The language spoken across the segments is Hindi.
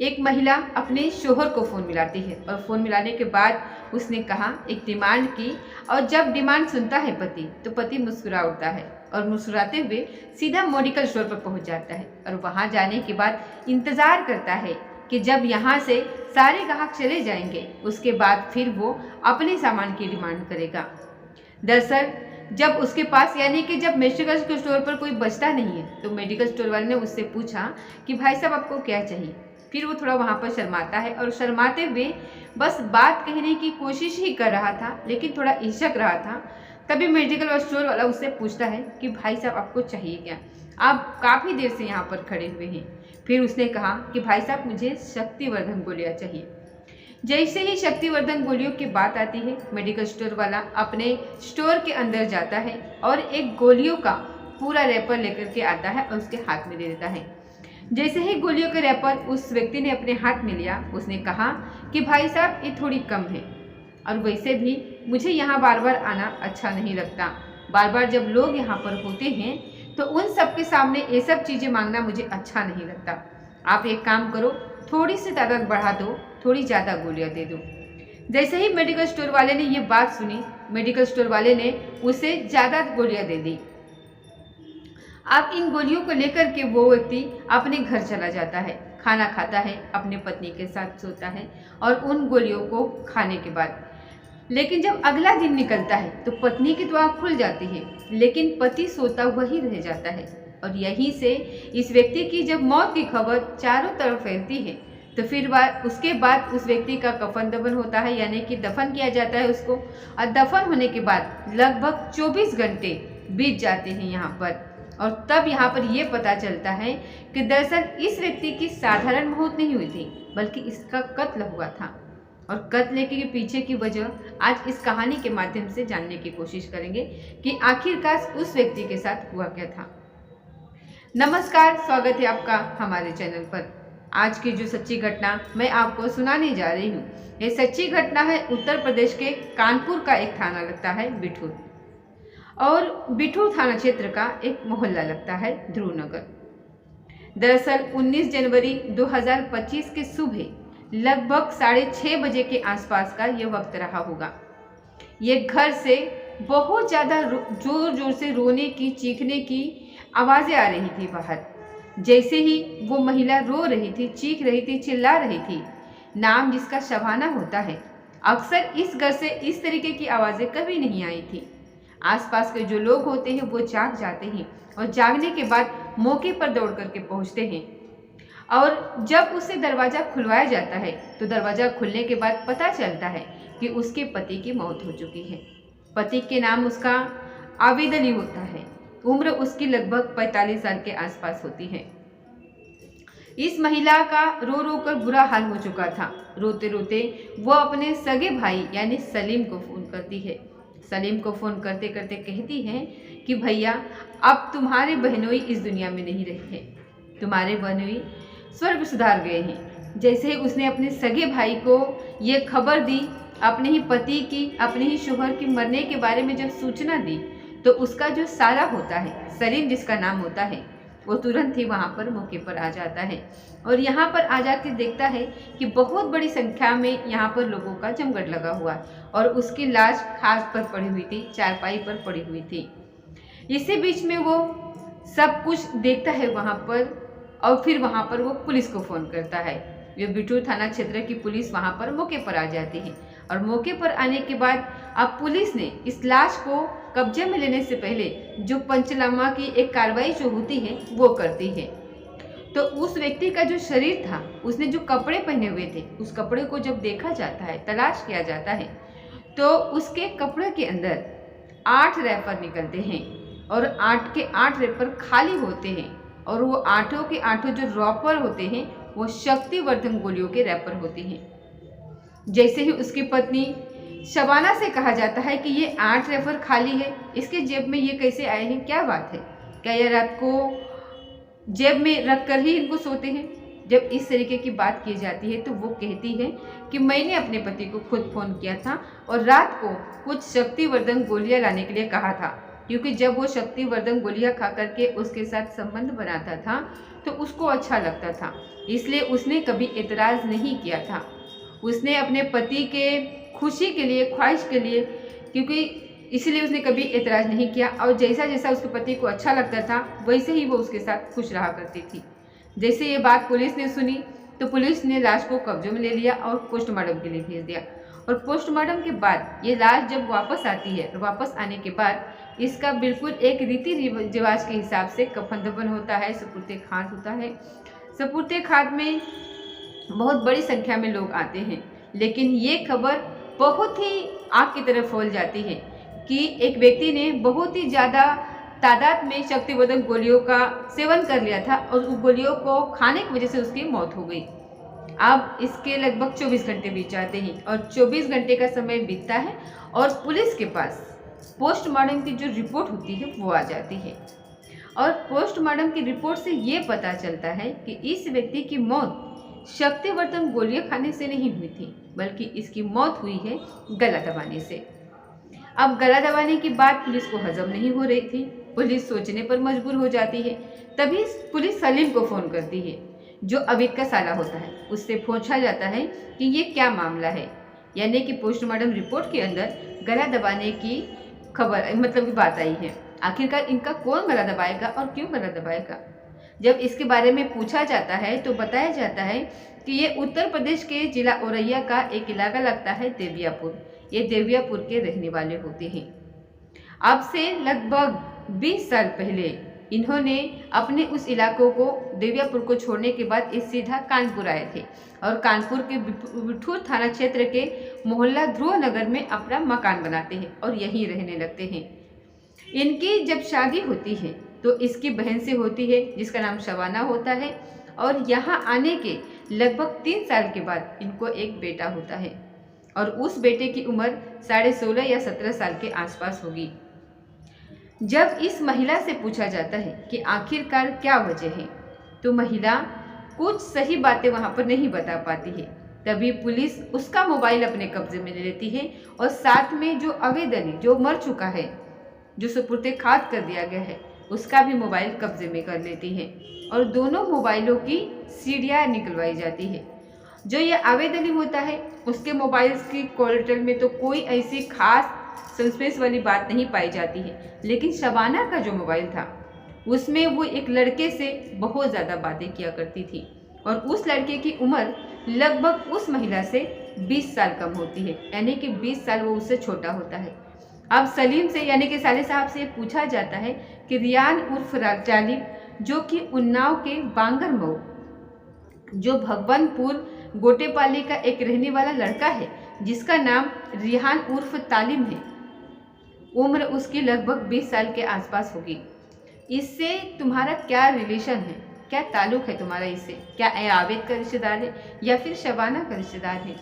एक महिला अपने शोहर को फ़ोन मिलाती है और फ़ोन मिलाने के बाद उसने कहा, एक डिमांड की। और जब डिमांड सुनता है पति, तो पति मुस्कुरा उठता है और मुस्कुराते हुए सीधा मेडिकल स्टोर पर पहुंच जाता है और वहां जाने के बाद इंतज़ार करता है कि जब यहाँ से सारे ग्राहक चले जाएंगे उसके बाद फिर वो अपने सामान की डिमांड करेगा। दरअसल जब उसके पास यानी कि जब मेडिकल स्टोर पर कोई बचता नहीं है तो मेडिकल स्टोर वाले ने उससे पूछा कि भाई साहब आपको क्या चाहिए। फिर वो थोड़ा वहाँ पर शर्माता है और शर्माते हुए बस बात कहने की कोशिश ही कर रहा था, लेकिन थोड़ा हिचक रहा था। तभी मेडिकल स्टोर वाला उससे पूछता है कि भाई साहब आपको चाहिए क्या, आप काफ़ी देर से यहाँ पर खड़े हुए हैं। फिर उसने कहा कि भाई साहब मुझे शक्तिवर्धन गोलियाँ चाहिए। जैसे ही शक्तिवर्धन गोलियों की बात आती है, मेडिकल स्टोर वाला अपने स्टोर के अंदर जाता है और एक गोलियों का पूरा रैपर लेकर के आता है और उसके हाथ में दे देता है। जैसे ही गोलियों का रैपर उस व्यक्ति ने अपने हाथ में लिया, उसने कहा कि भाई साहब ये थोड़ी कम है, और वैसे भी मुझे यहाँ बार बार आना अच्छा नहीं लगता। बार बार जब लोग यहाँ पर होते हैं तो उन सब के सामने ये सब चीज़ें मांगना मुझे अच्छा नहीं लगता। आप एक काम करो, थोड़ी सी तादाद बढ़ा दो, थोड़ी ज़्यादा गोलियाँ दे दो। जैसे ही मेडिकल स्टोर वाले ने ये बात सुनी, मेडिकल स्टोर वाले ने उसे ज़्यादा गोलियाँ दे दी। अब इन गोलियों को लेकर के वो व्यक्ति अपने घर चला जाता है, खाना खाता है, अपने पत्नी के साथ सोता है और उन गोलियों को खाने के बाद लेकिन जब अगला दिन निकलता है तो पत्नी की तो आँख खुल जाती है, लेकिन पति सोता हुआ ही रह जाता है। और यहीं से इस व्यक्ति की जब मौत की खबर चारों तरफ फैलती है तो फिर उसके बाद उस व्यक्ति का कफन दफन होता है, यानी कि दफन किया जाता है उसको। और दफन होने के बाद लगभग 24 घंटे बीत जाते हैं यहाँ पर, और तब यहाँ पर यह पता चलता है कि दरअसल इस व्यक्ति की साधारण मौत नहीं हुई थी, बल्कि इसका कत्ल हुआ था। और कत्ल के पीछे की वजह आज इस कहानी के माध्यम से जानने की कोशिश करेंगे कि आखिरकार उस व्यक्ति के साथ हुआ क्या था। नमस्कार, स्वागत है आपका हमारे चैनल पर। आज की जो सच्ची घटना मैं आपको सुनाने जा रही हूँ, ये सच्ची घटना है उत्तर प्रदेश के कानपुर का एक थाना लगता है बिठूर, और बिठूर थाना क्षेत्र का एक मोहल्ला लगता है ध्रुवनगर। दरअसल 19 जनवरी 2025 के सुबह लगभग 6:30 बजे के आसपास का ये वक्त रहा होगा। ये घर से बहुत ज़्यादा जोर जोर से रोने की, चीखने की आवाज़ें आ रही थी बाहर। जैसे ही वो महिला रो रही थी, चीख रही थी, चिल्ला रही थी, नाम जिसका शबाना होता है, अक्सर इस घर से इस तरीके की आवाज़ें कभी नहीं आई थी। आसपास के जो लोग होते हैं वो जाग जाते हैं और जागने के बाद मौके पर दौड़ करके पहुंचते हैं। और जब उससे दरवाज़ा खुलवाया जाता है तो दरवाज़ा खुलने के बाद पता चलता है कि उसके पति की मौत हो चुकी है। पति के नाम उसका आबिद अली होता है, उम्र उसकी लगभग 45 साल के आसपास होती है। इस महिला का रो रो कर बुरा हाल हो चुका था। रोते रोते वो अपने सगे भाई यानी सलीम को फ़ोन करती है। सलीम को फ़ोन करते करते कहती है कि भैया अब तुम्हारे बहनोई इस दुनिया में नहीं रहे हैं, तुम्हारे बहनोई स्वर्ग सुधार गए हैं। जैसे ही उसने अपने सगे भाई को ये खबर दी, अपने ही पति की, अपने ही शोहर के मरने के बारे में जब सूचना दी, तो उसका जो साला होता है, सलीम जिसका नाम होता है, वो तुरंत ही वहाँ पर मौके पर आ जाता है और यहाँ पर आ जाकर देखता है कि बहुत बड़ी संख्या में यहाँ पर लोगों का जमघट लगा हुआ और उसकी लाश खाट पर पड़ी हुई थी, चारपाई पर पड़ी हुई थी। इसी बीच में वो सब कुछ देखता है वहाँ पर, और फिर वहाँ पर वो पुलिस को फ़ोन करता है। ये बिठूर थाना क्षेत्र की पुलिस वहाँ पर मौके पर आ जाती है और मौके पर आने के बाद अब पुलिस ने इस लाश को कब्जे में लेने से पहले जो पंचनामा की एक कार्रवाई जो होती है वो करती है। तो उस व्यक्ति का जो शरीर था, उसने जो कपड़े पहने हुए थे, उस कपड़े को जब देखा जाता है, तलाश किया जाता है, तो उसके कपड़े के अंदर 8 रैपर निकलते हैं और 8 के 8 रैपर खाली होते हैं और वो 8 के 8 जो रैपर होते हैं वो शक्तिवर्धन गोलियों के रैपर होते हैं। जैसे ही उसकी पत्नी शबाना से कहा जाता है कि ये 8 रैपर खाली है, इसके जेब में ये कैसे आए हैं, क्या बात है, क्या ये रात को जेब में रख कर ही इनको सोते हैं। जब इस तरीके की बात की जाती है तो वो कहती है कि मैंने अपने पति को खुद फ़ोन किया था और रात को कुछ शक्तिवर्धन गोलियां लाने के लिए कहा था, क्योंकि जब वो शक्तिवर्धन गोलियां खा करके उसके साथ संबंध बनाता था तो उसको अच्छा लगता था, इसलिए उसने कभी एतराज़ नहीं किया था। उसने अपने पति के खुशी के लिए, ख्वाहिश के लिए, क्योंकि इसलिए उसने कभी एतराज़ नहीं किया और जैसा जैसा उसके पति को अच्छा लगता था वैसे ही वो उसके साथ खुश रहा करती थी। जैसे ये बात पुलिस ने सुनी तो पुलिस ने लाश को कब्जे में ले लिया और पोस्टमार्टम के लिए भेज दिया। और पोस्टमार्टम के बाद ये लाश जब वापस आती है, वापस आने के बाद इसका बिल्कुल एक रीति रिवाज के हिसाब से कफन दफन होता है, सुपुर्दे खाक होता है। सुपुर्दे खाक में बहुत बड़ी संख्या में लोग आते हैं, लेकिन ये खबर बहुत ही आग की तरह फैल जाती है कि एक व्यक्ति ने बहुत ही ज़्यादा तादाद में शक्तिवर्धक गोलियों का सेवन कर लिया था और उस गोलियों को खाने की वजह से उसकी मौत हो गई। अब इसके लगभग 24 घंटे बीत जाते हैं और 24 घंटे का समय बीतता है और पुलिस के पास पोस्टमार्टम की जो रिपोर्ट होती है वो आ जाती है। और पोस्टमार्टम की रिपोर्ट से ये पता चलता है कि इस व्यक्ति की मौत शक्तिवर्धक गोलियां खाने से नहीं हुई थी, बल्कि इसकी मौत हुई है गला दबाने से। अब गला दबाने की बात पुलिस को हजम नहीं हो रही थी, पुलिस सोचने पर मजबूर हो जाती है। तभी पुलिस सलीम को फ़ोन करती है, जो अविद का साला होता है। उससे पूछा जाता है कि ये क्या मामला है, यानी कि पोस्टमार्टम रिपोर्ट के अंदर गला दबाने की खबर, मतलब की बात आई है। आखिरकार इनका कौन गला दबाएगा और क्यों गला दबाएगा? जब इसके बारे में पूछा जाता है तो बताया जाता है कि ये उत्तर प्रदेश के जिला औरैया का एक इलाका लगता है देवियापुर। ये देवियापुर के रहने वाले होते हैं। अब से लगभग 20 साल पहले इन्होंने अपने उस इलाकों को, देवियापुर को छोड़ने के बाद इस सीधा कानपुर आए थे और कानपुर के बिठूर थाना क्षेत्र के मोहल्ला ध्रुव नगर में अपना मकान बनाते हैं और यहीं रहने लगते हैं। इनकी जब शादी होती है तो इसकी बहन से होती है जिसका नाम शबाना होता है और यहाँ आने के लगभग 3 साल के बाद इनको एक बेटा होता है और उस बेटे की उम्र 16.5 या 17 साल के आसपास होगी। जब इस महिला से पूछा जाता है कि आखिरकार क्या वजह है, तो महिला कुछ सही बातें वहाँ पर नहीं बता पाती है। तभी पुलिस उसका मोबाइल अपने कब्जे में ले लेती है और साथ में जो अवेदनी, जो मर चुका है, जो सुपुर्दे खाक कर दिया गया है, उसका भी मोबाइल कब्जे में कर लेती है और दोनों मोबाइलों की सीडियाँ निकलवाई जाती है। जो ये आवेदनी होता है उसके मोबाइल की कॉल में तो कोई ऐसी खास सस्पेंस वाली बात नहीं पाई जाती है, लेकिन शबाना का जो मोबाइल था उसमें वो एक लड़के से बहुत ज़्यादा बातें किया करती थी और उस लड़के की उम्र लगभग उस महिला से 20 साल कम होती है, यानी कि 20 साल वो उससे छोटा होता है। अब सलीम से, यानी कि साले साहब से पूछा जाता है कि रियान उर्फ राजालिब, जो कि उन्नाव के बांगर मऊ, जो भगवानपुर गोटेपाली का एक रहने वाला लड़का है जिसका नाम रिहान उर्फ तालिम है, उम्र उसकी लगभग 20 साल के आसपास होगी। इससे तुम्हारा क्या रिलेशन है, क्या ताल्लुक़ है तुम्हारा इससे? क्या आवेद का रिश्तेदार है या फिर शबाना का रिश्तेदार है?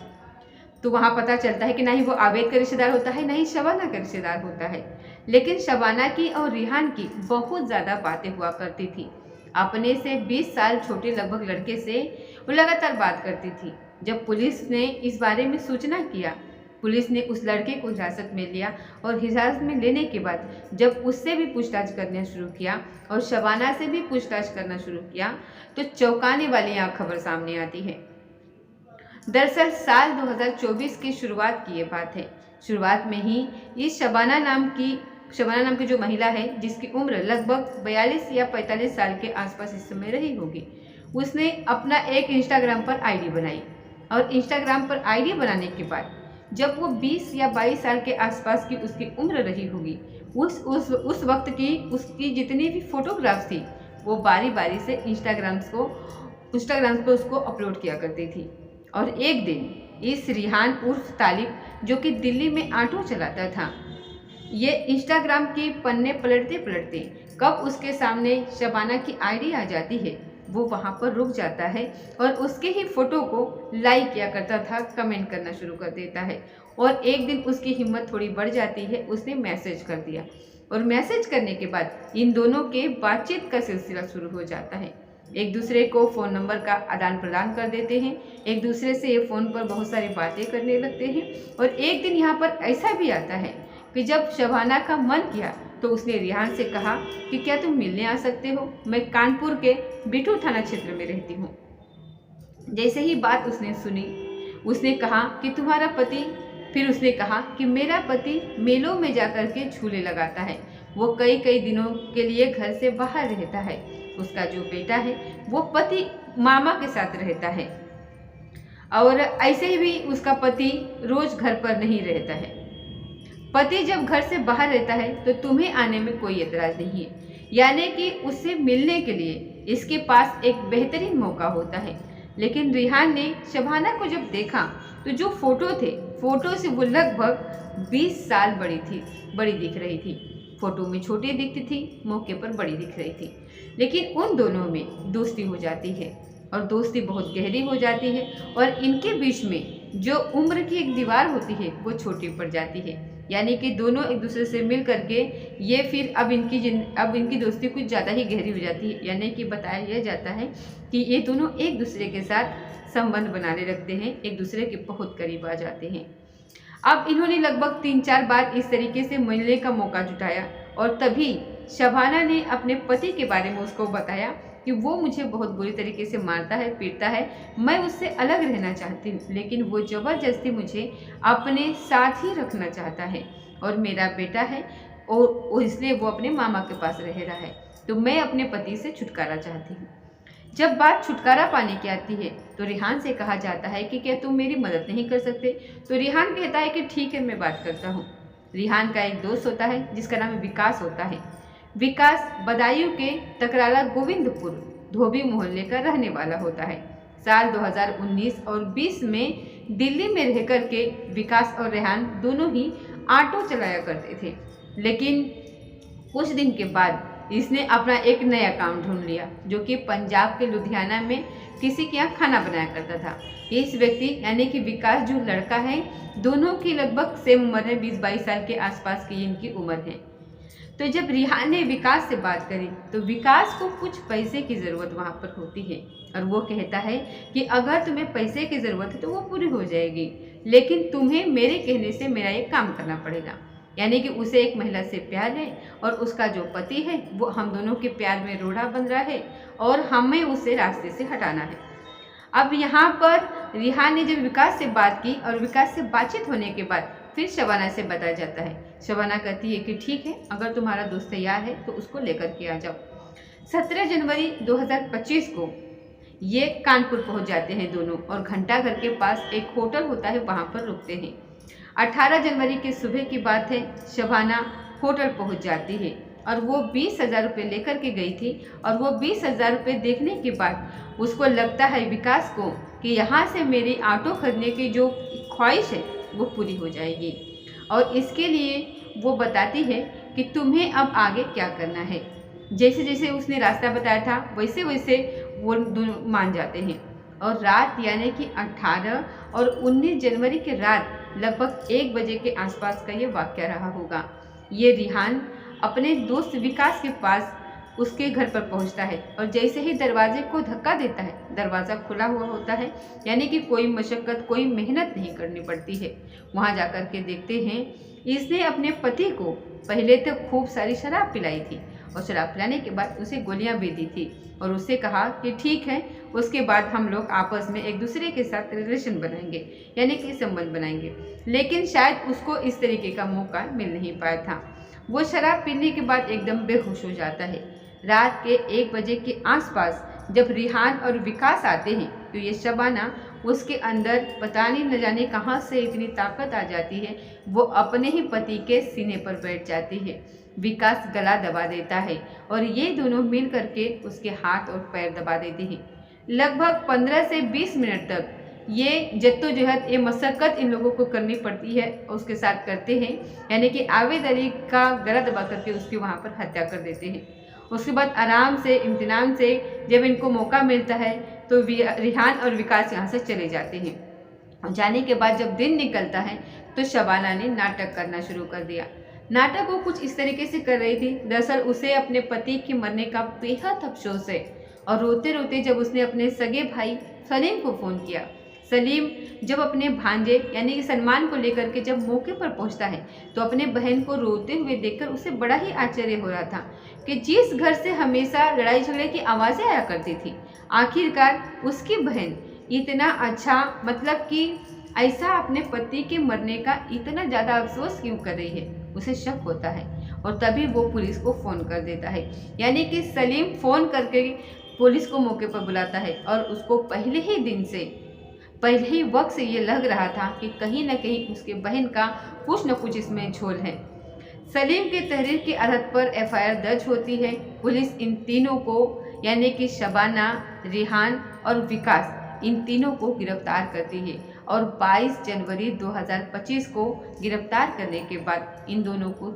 तो वहाँ पता चलता है कि ना ही वो आवेद का रिश्तेदार होता है, ना ही शबाना का रिश्तेदार होता है। लेकिन शबाना की और रिहान की बहुत ज़्यादा बातें हुआ करती थी। अपने से 20 साल छोटे लगभग लड़के से वो लगातार बात करती थी। जब पुलिस ने इस बारे में सूचना किया, पुलिस ने उस लड़के को हिरासत में लिया और हिरासत में लेने के बाद जब उससे भी पूछताछ करना शुरू किया और शबाना से भी पूछताछ करना शुरू किया तो चौंकाने वाली यहाँ खबर सामने आती है। दरअसल साल 2024 की शुरुआत की ये बात है। शुरुआत में ही इस शबाना नाम की जो महिला है, जिसकी उम्र लगभग 42 या 45 साल के आसपास इस समय रही होगी, उसने अपना एक इंस्टाग्राम पर आईडी बनाई और इंस्टाग्राम पर आईडी बनाने के बाद जब वो 20 या 22 साल के आसपास की उसकी उम्र रही होगी, उस वक्त की उसकी जितनी भी फोटोग्राफ्स थी वो बारी बारी से इंस्टाग्राम पर उसको अपलोड किया करती थी। और एक दिन इस रिहान उर्फ तालिब, जो कि दिल्ली में ऑटो चलाता था, ये इंस्टाग्राम के पन्ने पलटते पलटते कब उसके सामने शबाना की आईडी आ जाती है, वो वहाँ पर रुक जाता है और उसके ही फ़ोटो को लाइक किया करता था, कमेंट करना शुरू कर देता है। और एक दिन उसकी हिम्मत थोड़ी बढ़ जाती है, उसने मैसेज कर दिया और मैसेज करने के बाद इन दोनों के बातचीत का सिलसिला शुरू हो जाता है। एक दूसरे को फ़ोन नंबर का आदान प्रदान कर देते हैं, एक दूसरे से ये फ़ोन पर बहुत सारी बातें करने लगते हैं। और एक दिन यहाँ पर ऐसा भी आता है कि जब शबाना का मन किया तो उसने रिहान से कहा कि क्या तुम मिलने आ सकते हो, मैं कानपुर के बिठू थाना क्षेत्र में रहती हूँ। जैसे ही बात उसने सुनी, उसने कहा कि तुम्हारा पति, फिर उसने कहा कि मेरा पति मेलों में जाकर के झूले लगाता है, वो कई कई दिनों के लिए घर से बाहर रहता है। उसका जो बेटा है वो पति मामा के साथ रहता है और ऐसे ही भी उसका पति रोज घर पर नहीं रहता है। पति जब घर से बाहर रहता है तो तुम्हें आने में कोई एतराज नहीं है, यानी कि उससे मिलने के लिए इसके पास एक बेहतरीन मौका होता है। लेकिन रिहान ने शबाना को जब देखा तो जो फोटो थे, फोटो से वो लगभग 20 साल बड़ी दिख रही थी। फोटो में छोटी दिखती थी, मौके पर बड़ी दिख रही थी। लेकिन उन दोनों में दोस्ती हो जाती है और दोस्ती बहुत गहरी हो जाती है और इनके बीच में जो उम्र की एक दीवार होती है वो छोटी पड़ जाती है। यानी कि दोनों एक दूसरे से मिल करके ये फिर अब इनकी दोस्ती कुछ ज़्यादा ही गहरी हो जाती है। यानी कि बताया यह जाता है कि ये दोनों एक दूसरे के साथ संबंध बनाने लगते हैं, एक दूसरे के बहुत करीब आ जाते हैं। अब इन्होंने लगभग 3-4 बार इस तरीके से मिलने का मौका जुटाया और तभी शबाना ने अपने पति के बारे में उसको बताया कि वो मुझे बहुत बुरी तरीके से मारता है, पीटता है, मैं उससे अलग रहना चाहती हूँ, लेकिन वो ज़बरदस्ती मुझे अपने साथ ही रखना चाहता है और मेरा बेटा है और इसलिए वो अपने मामा के पास रह रहा है, तो मैं अपने पति से छुटकारा चाहती हूँ। जब बात छुटकारा पाने की आती है तो रिहान से कहा जाता है कि क्या तुम मेरी मदद नहीं कर सकते। तो रिहान कहता है कि ठीक है, मैं बात करता हूँ। रिहान का एक दोस्त होता है जिसका नाम विकास होता है। विकास बदायूं के तकराला गोविंदपुर धोबी मोहल्ले का रहने वाला होता है। साल 2019 और 20 में दिल्ली में रह कर के विकास और रेहान दोनों ही ऑटो चलाया करते थे। लेकिन कुछ दिन के बाद इसने अपना एक नया काम ढूंढ लिया, जो कि पंजाब के लुधियाना में किसी के यहाँ खाना बनाया करता था। इस व्यक्ति यानी कि विकास जो लड़का है, दोनों की लगभग सेम उम्र है, 20-22 साल के आसपास की इनकी उम्र है। तो जब रिहान ने विकास से बात करी तो विकास को कुछ पैसे की ज़रूरत वहाँ पर होती है और वो कहता है कि अगर तुम्हें पैसे की ज़रूरत है तो वो पूरी हो जाएगी, लेकिन तुम्हें मेरे कहने से मेरा एक काम करना पड़ेगा। यानी कि उसे एक महिला से प्यार है और उसका जो पति है वो हम दोनों के प्यार में रोड़ा बन रहा है और हमें उसे रास्ते से हटाना है। अब यहाँ पर रिहान ने जब विकास से बात की और विकास से बातचीत होने के बाद फिर शबाना से बताया जाता है। शबाना कहती है कि ठीक है, अगर तुम्हारा दोस्त तैयार है तो उसको लेकर के आ जाओ। 17 जनवरी 2025 को ये कानपुर पहुंच जाते हैं दोनों और घंटाघर के पास एक होटल होता है, वहां पर रुकते हैं। 18 जनवरी की सुबह की बात है, शबाना होटल पहुंच जाती है और वो 20,000 रुपये लेकर के गई थी और वो 20,000 रुपये देखने के बाद उसको लगता है विकास को कि यहाँ से मेरी ऑटो खरीदने की जो ख्वाहिश है वो पूरी हो जाएगी और इसके लिए वो बताती है कि तुम्हें अब आगे क्या करना है। जैसे जैसे उसने रास्ता बताया था वैसे वैसे वो दोनों मान जाते हैं और रात यानी कि 18 और 19 जनवरी की रात लगभग 1 बजे के आसपास का ये वाक़या रहा होगा। ये रिहान अपने दोस्त विकास के पास उसके घर पर पहुंचता है और जैसे ही दरवाजे को धक्का देता है, दरवाज़ा खुला हुआ होता है, यानी कि कोई मशक्क़त, कोई मेहनत नहीं करनी पड़ती है। वहां जाकर के देखते हैं इसने अपने पति को पहले तो खूब सारी शराब पिलाई थी और शराब पिलाने के बाद उसे गोलियां भी दी थी और उससे कहा कि ठीक है, उसके बाद हम लोग आपस में एक दूसरे के साथ रिलेशन बनाएंगे, यानी कि संबंध बनाएंगे। लेकिन शायद उसको इस तरीके का मौका मिल नहीं पाया था। वो शराब पीने के बाद एकदम बेहोश हो जाता है। रात के 1 बजे के आसपास जब रिहान और विकास आते हैं तो ये शबाना उसके अंदर पता नहीं न जाने कहाँ से इतनी ताकत आ जाती है, वो अपने ही पति के सीने पर बैठ जाती है। विकास गला दबा देता है और ये दोनों मिल करके उसके हाथ और पैर दबा देते हैं। लगभग 15 से 20 मिनट तक ये जद्दोजहद, ये मशक्क़त इन लोगों को करनी पड़ती है और उसके साथ करते हैं, यानी कि आवेद अली का गला दबा करके उसकी वहाँ पर हत्या कर देते हैं। उसके बाद आराम से, इम्तिनान से जब इनको मौका मिलता है तो रिहान और विकास यहाँ से चले जाते हैं। और जाने के बाद जब दिन निकलता है तो शबाना ने नाटक करना शुरू कर दिया। नाटक वो कुछ इस तरीके से कर रही थी, दरअसल उसे अपने पति के मरने का बेहद अफसोस है और रोते रोते जब उसने अपने सगे भाई सलीम को फ़ोन किया, सलीम जब अपने भांजे यानी कि सलमान को लेकर के जब मौके पर पहुंचता है तो अपने बहन को रोते हुए देखकर उसे बड़ा ही आश्चर्य हो रहा था कि जिस घर से हमेशा लड़ाई झगड़े की आवाज़ें आया करती थी, आखिरकार उसकी बहन इतना अच्छा मतलब कि ऐसा अपने पति के मरने का इतना ज़्यादा अफसोस क्यों कर रही है। उसे शक होता है और तभी वो पुलिस को फ़ोन कर देता है। यानी कि सलीम फ़ोन करके पुलिस को मौके पर बुलाता है और उसको पहले ही वक्त से ये लग रहा था कि कहीं न कहीं उसके बहन का कुछ न कुछ इसमें झोल है। सलीम के तहरीर के आधार पर एफआईआर दर्ज होती है। पुलिस इन तीनों को यानी कि शबाना, रिहान और विकास, इन तीनों को गिरफ्तार करती है और 22 जनवरी 2025 को गिरफ्तार करने के बाद इन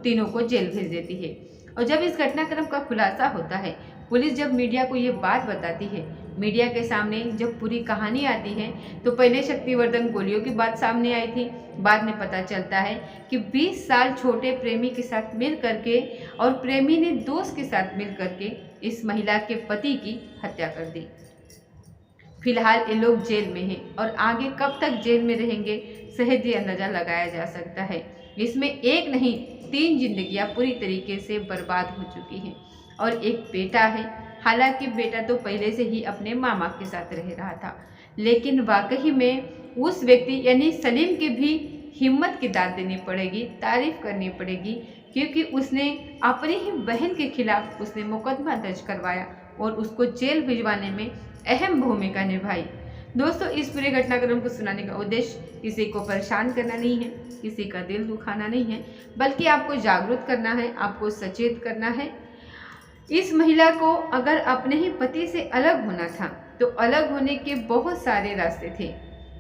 तीनों को जेल भेज देती है। और जब इस घटनाक्रम का खुलासा होता है, पुलिस जब मीडिया को ये बात बताती है, मीडिया के सामने जब पूरी कहानी आती है, तो पहले शक्तिवर्धन गोलियों की बात सामने आई थी। बाद में पता चलता है कि 20 साल छोटे प्रेमी के साथ मिल करके और प्रेमी ने दोस्त के साथ मिल करके इस महिला के पति की हत्या कर दी। फिलहाल ये लोग जेल में हैं और आगे कब तक जेल में रहेंगे सहज ही अंदाजा लगाया जा सकता है। इसमें एक नहीं 3 जिंदगियां पूरी तरीके से बर्बाद हो चुकी हैं और एक बेटा है। हालांकि बेटा तो पहले से ही अपने मामा के साथ रह रहा था, लेकिन वाकई में उस व्यक्ति यानी सलीम की भी हिम्मत की दाद देनी पड़ेगी, तारीफ करनी पड़ेगी, क्योंकि उसने अपनी ही बहन के खिलाफ उसने मुकदमा दर्ज करवाया और उसको जेल भिजवाने में अहम भूमिका निभाई। दोस्तों, इस पूरे घटनाक्रम को सुनाने का उद्देश्य किसी को परेशान करना नहीं है, किसी का दिल दुखाना नहीं है, बल्कि आपको जागरूक करना है, आपको सचेत करना है। इस महिला को अगर अपने ही पति से अलग होना था तो अलग होने के बहुत सारे रास्ते थे।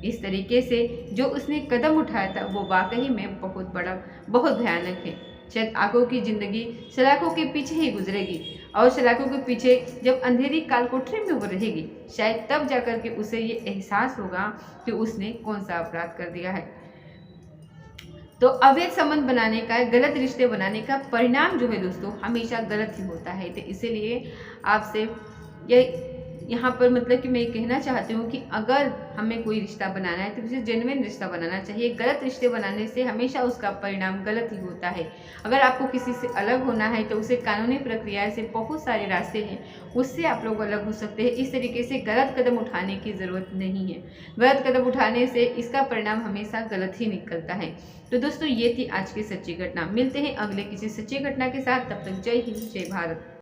इस तरीके से जो उसने कदम उठाया था वो वाकई में बहुत भयानक है। शायद आगों की जिंदगी सलाखों के पीछे ही गुजरेगी और सलाखों के पीछे जब अंधेरी कालकोठरी में वो रहेगी, शायद तब जाकर के उसे ये एहसास होगा कि उसने कौन सा अपराध कर दिया है। तो अवैध संबंध बनाने का, गलत रिश्ते बनाने का परिणाम जो है दोस्तों हमेशा गलत ही होता है। तो इसीलिए आपसे यहाँ पर मतलब कि मैं कहना चाहती हूँ कि अगर हमें कोई रिश्ता बनाना है तो उसे जेन्युइन रिश्ता बनाना चाहिए। गलत रिश्ते बनाने से हमेशा उसका परिणाम गलत ही होता है। अगर आपको किसी से अलग होना है तो उसे कानूनी प्रक्रिया से बहुत सारे रास्ते हैं, उससे आप लोग अलग हो सकते हैं। इस तरीके से गलत कदम उठाने की ज़रूरत नहीं है। गलत कदम उठाने से इसका परिणाम हमेशा गलत ही निकलता है। तो दोस्तों, ये थी आज की सच्ची घटना। मिलते हैं अगले किसी सच्ची घटना के साथ। तब तक जय हिंद, जय भारत।